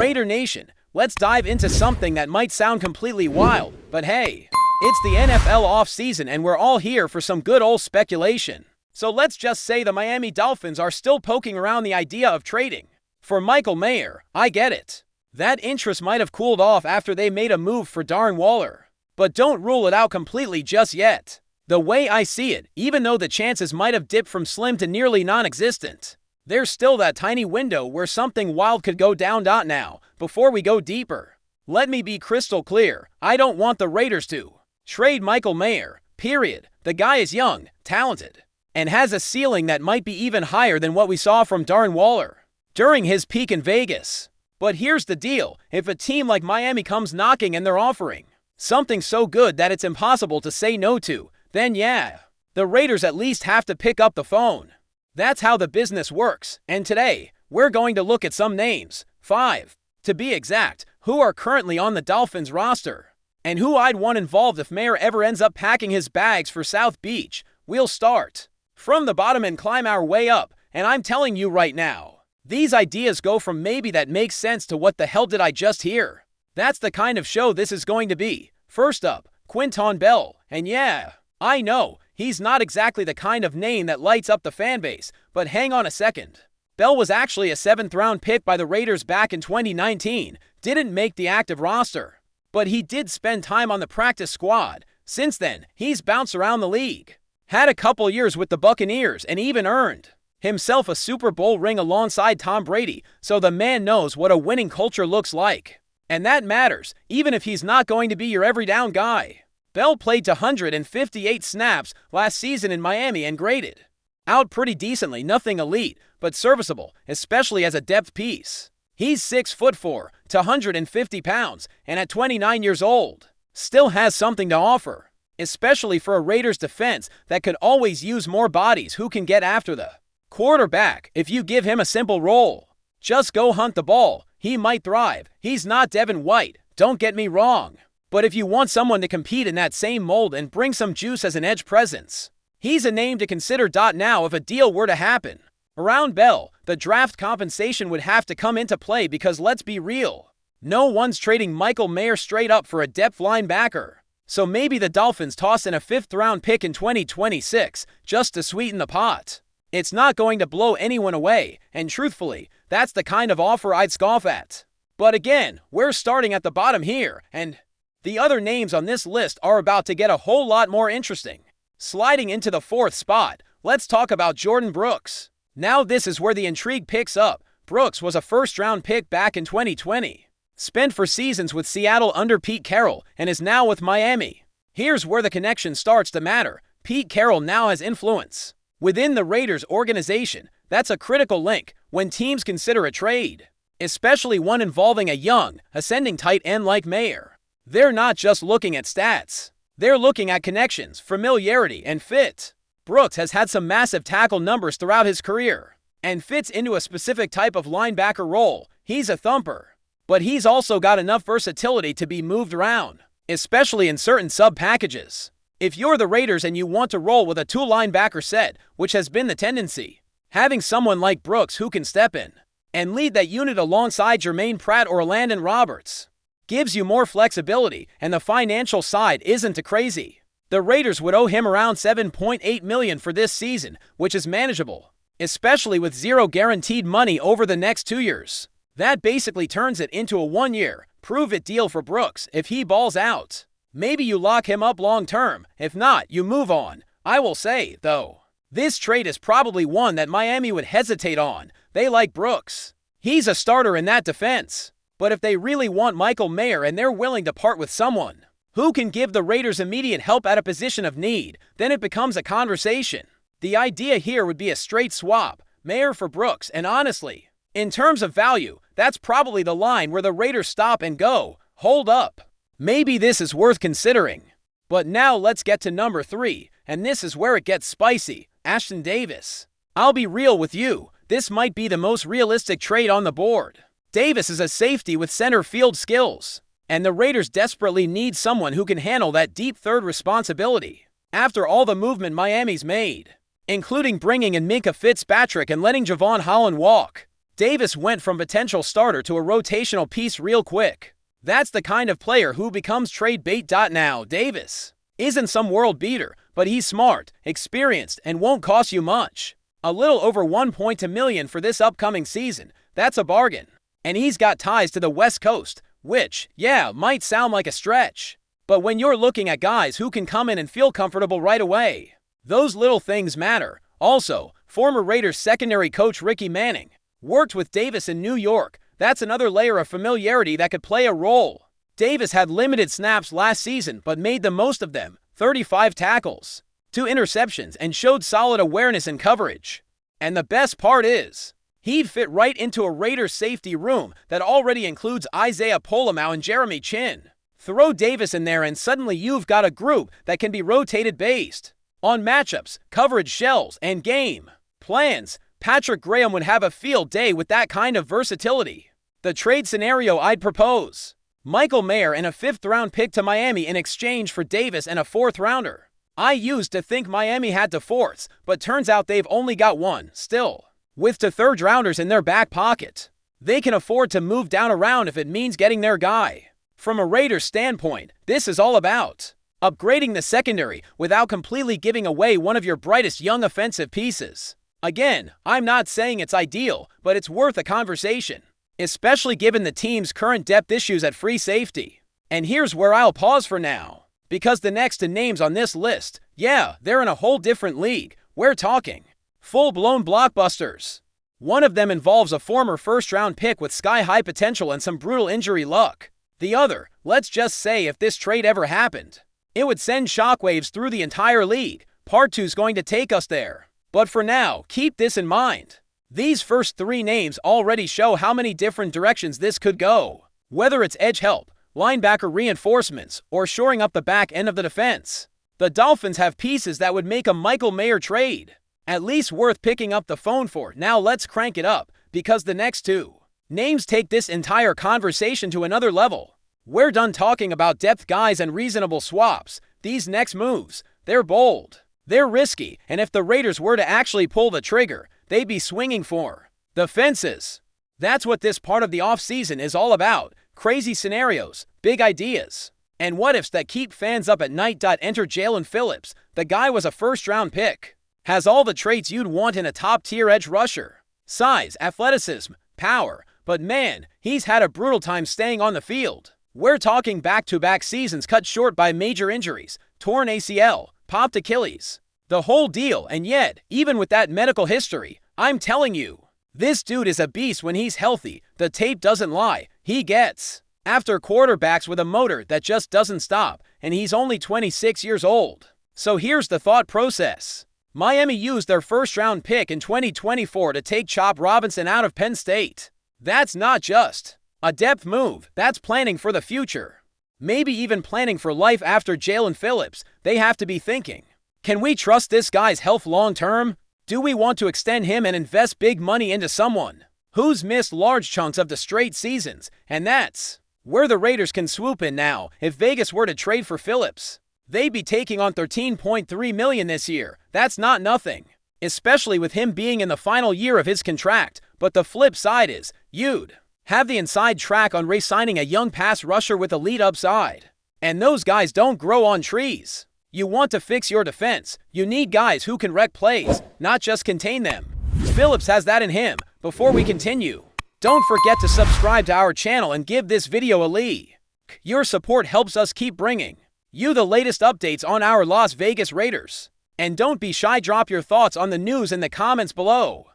Raider Nation, let's dive into something that might sound completely wild, but hey, it's the NFL offseason and we're all here for some good old speculation. So let's just say the Miami Dolphins are still poking around the idea of trading for Michael Mayer. I get it. That interest might have cooled off after they made a move for Darren Waller. But don't rule it out completely just yet. The way I see it, even though the chances might have dipped from slim to nearly non-existent, there's still that tiny window where something wild could go down. Now, before we go deeper, let me be crystal clear. I don't want the Raiders to trade Michael Mayer, period. The guy is young, talented, and has a ceiling that might be even higher than what we saw from Darren Waller during his peak in Vegas. But here's the deal. If a team like Miami comes knocking and they're offering something so good that it's impossible to say no to, then yeah, the Raiders at least have to pick up the phone. That's how the business works. And today, we're going to look at some names, 5, to be exact, who are currently on the Dolphins roster, and who I'd want involved if Mayer ever ends up packing his bags for South Beach. We'll start from the bottom and climb our way up, and I'm telling you right now, these ideas go from maybe that makes sense to what the hell did I just hear? That's the kind of show this is going to be. First up, Quinton Bell. And yeah, I know, he's not exactly the kind of name that lights up the fanbase, but hang on a second. Bell was actually a 7th-round pick by the Raiders back in 2019, didn't make the active roster, but he did spend time on the practice squad. Since then, he's bounced around the league, had a couple years with the Buccaneers, and even earned himself a Super Bowl ring alongside Tom Brady, so the man knows what a winning culture looks like. And that matters, even if he's not going to be your every down guy. Bell played 258 snaps last season in Miami and graded out pretty decently, nothing elite, but serviceable, especially as a depth piece. He's 6'4", 250 pounds, and at 29 years old, still has something to offer, especially for a Raiders defense that could always use more bodies who can get after the quarterback. If you give him a simple role, just go hunt the ball, he might thrive. He's not Devin White, don't get me wrong. But if you want someone to compete in that same mold and bring some juice as an edge presence, he's a name to consider. Now, if a deal were to happen around Bell, the draft compensation would have to come into play because let's be real, no one's trading Michael Mayer straight up for a depth linebacker. So maybe the Dolphins toss in a 5th-round pick in 2026 just to sweeten the pot. It's not going to blow anyone away, and truthfully, that's the kind of offer I'd scoff at. But again, we're starting at the bottom here, and the other names on this list are about to get a whole lot more interesting. Sliding into the 4th spot, let's talk about Jordan Brooks. Now this is where the intrigue picks up. Brooks was a 1st-round pick back in 2020, spent for seasons with Seattle under Pete Carroll, and is now with Miami. Here's where the connection starts to matter. Pete Carroll now has influence within the Raiders organization. That's a critical link when teams consider a trade, especially one involving a young, ascending tight end like Mayer. They're not just looking at stats. They're looking at connections, familiarity, and fit. Brooks has had some massive tackle numbers throughout his career and fits into a specific type of linebacker role. He's a thumper, but he's also got enough versatility to be moved around, especially in certain sub-packages. If you're the Raiders and you want to roll with a 2-linebacker set, which has been the tendency, having someone like Brooks who can step in and lead that unit alongside Jermaine Pratt or Landon Roberts gives you more flexibility, and the financial side isn't too crazy. The Raiders would owe him around $7.8 million for this season, which is manageable, especially with zero guaranteed money over the next 2 years. That basically turns it into a 1-year, prove-it deal for Brooks. If he balls out, maybe you lock him up long-term. If not, you move on. I will say, though, this trade is probably one that Miami would hesitate on. They like Brooks. He's a starter in that defense. But if they really want Michael Mayer and they're willing to part with someone who can give the Raiders immediate help at a position of need, then it becomes a conversation. The idea here would be a straight swap, Mayer for Brooks, and honestly, in terms of value, that's probably the line where the Raiders stop and go, hold up. Maybe this is worth considering. But now let's get to number 3, and this is where it gets spicy. Ashtyn Davis. I'll be real with you, this might be the most realistic trade on the board. Davis is a safety with center field skills, and the Raiders desperately need someone who can handle that deep third responsibility. After all the movement Miami's made, including bringing in Minkah Fitzpatrick and letting Javon Holland walk, Davis went from potential starter to a rotational piece real quick. That's the kind of player who becomes trade bait. Now, Davis isn't some world beater, but he's smart, experienced, and won't cost you much. A little over $1.2 million for this upcoming season. That's a bargain. And he's got ties to the West Coast, which, yeah, might sound like a stretch. But when you're looking at guys who can come in and feel comfortable right away, those little things matter. Also, former Raiders secondary coach Ricky Manning worked with Davis in New York. That's another layer of familiarity that could play a role. Davis had limited snaps last season, but made the most of them. 35 tackles, 2 interceptions, and showed solid awareness and coverage. And the best part is, he'd fit right into a Raiders safety room that already includes Isaiah Polamau and Jeremy Chin. Throw Davis in there and suddenly you've got a group that can be rotated based on matchups, coverage shells, and game plans. Patrick Graham would have a field day with that kind of versatility. The trade scenario I'd propose: Michael Mayer and a 5th-round pick to Miami in exchange for Davis and a 4th-rounder. I used to think Miami had 2 4ths, but turns out they've only got 1 still. With 2 3rd-rounders in their back pocket, they can afford to move down around if it means getting their guy. From a Raiders standpoint, this is all about upgrading the secondary without completely giving away one of your brightest young offensive pieces. Again, I'm not saying it's ideal, but it's worth a conversation, especially given the team's current depth issues at free safety. And here's where I'll pause for now, because the next 2 names on this list, yeah, they're in a whole different league. We're talking full-blown blockbusters. One of them involves a former 1st-round pick with sky-high potential and some brutal injury luck. The other, let's just say if this trade ever happened, it would send shockwaves through the entire league. Part 2's going to take us there. But for now, keep this in mind. These first 3 names already show how many different directions this could go. Whether it's edge help, linebacker reinforcements, or shoring up the back end of the defense, the Dolphins have pieces that would make a Michael Mayer trade at least worth picking up the phone for. Now let's crank it up, because the next 2 names take this entire conversation to another level. We're done talking about depth guys and reasonable swaps. These next moves, they're bold, they're risky, and if the Raiders were to actually pull the trigger, they'd be swinging for the fences. That's what this part of the offseason is all about: crazy scenarios, big ideas, and what-ifs that keep fans up at night. Enter Jalen Phillips. The guy was a 1st-round pick, has all the traits you'd want in a top-tier edge rusher: size, athleticism, power, but man, he's had a brutal time staying on the field. We're talking back-to-back seasons cut short by major injuries, torn ACL, popped Achilles, the whole deal. And yet, even with that medical history, I'm telling you, this dude is a beast when he's healthy. The tape doesn't lie. He gets after quarterbacks with a motor that just doesn't stop, and he's only 26 years old. So here's the thought process. Miami used their 1st-round pick in 2024 to take Chop Robinson out of Penn State. That's not just a depth move, that's planning for the future. Maybe even planning for life after Jalen Phillips. They have to be thinking, can we trust this guy's health long term? Do we want to extend him and invest big money into someone who's missed large chunks of the straight seasons? And that's where the Raiders can swoop in now. If Vegas were to trade for Phillips, they'd be taking on $13.3 million this year. That's not nothing, especially with him being in the final year of his contract. But the flip side is, you'd have the inside track on re-signing a young pass rusher with elite upside. And those guys don't grow on trees. You want to fix your defense, you need guys who can wreck plays, not just contain them. Phillips has that in him. Before we continue, don't forget to subscribe to our channel and give this video a like. Your support helps us keep bringing you the latest updates on our Las Vegas Raiders. And don't be shy, drop your thoughts on the news in the comments below.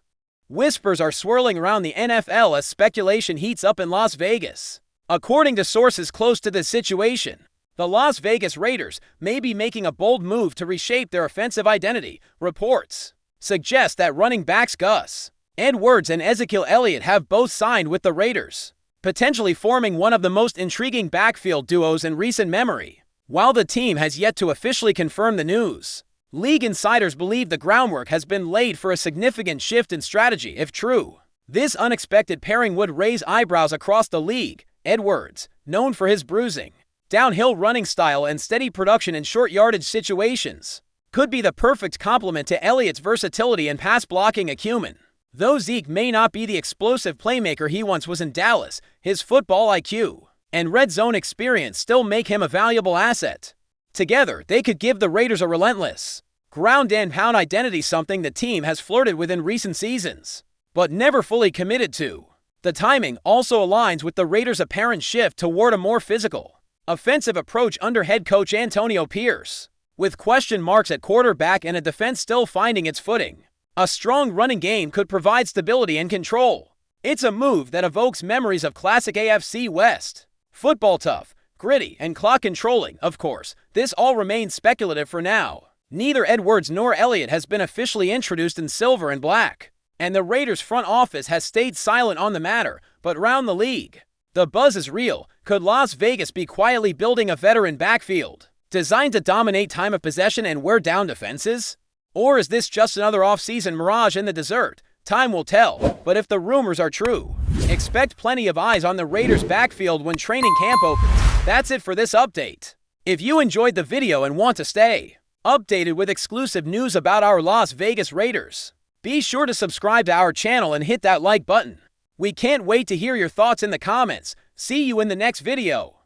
Whispers are swirling around the NFL as speculation heats up in Las Vegas. According to sources close to this situation, the Las Vegas Raiders may be making a bold move to reshape their offensive identity. Reports suggest that running backs Gus Edwards and Ezekiel Elliott have both signed with the Raiders, potentially forming one of the most intriguing backfield duos in recent memory. While the team has yet to officially confirm the news, league insiders believe the groundwork has been laid for a significant shift in strategy. If true, this unexpected pairing would raise eyebrows across the league. Edwards, known for his bruising, downhill running style and steady production in short yardage situations, could be the perfect complement to Elliott's versatility and pass blocking acumen. Though Zeke may not be the explosive playmaker he once was in Dallas, his football IQ and red zone experience still make him a valuable asset. Together, they could give the Raiders a relentless ground and pound identity, something the team has flirted with in recent seasons, but never fully committed to. The timing also aligns with the Raiders' apparent shift toward a more physical, offensive approach under head coach Antonio Pierce. With question marks at quarterback and a defense still finding its footing, a strong running game could provide stability and control. It's a move that evokes memories of classic AFC West football, tough, gritty, and clock controlling. Of course, this all remains speculative for now. Neither Edwards nor Elliott has been officially introduced in silver and black, and the Raiders front office has stayed silent on the matter. But around the league, the buzz is real. Could Las Vegas be quietly building a veteran backfield designed to dominate time of possession and wear down defenses? Or is this just another offseason mirage in the desert? Time will tell, but if the rumors are true, expect plenty of eyes on the Raiders' backfield when training camp opens. That's it for this update. If you enjoyed the video and want to stay updated with exclusive news about our Las Vegas Raiders, be sure to subscribe to our channel and hit that like button. We can't wait to hear your thoughts in the comments. See you in the next video.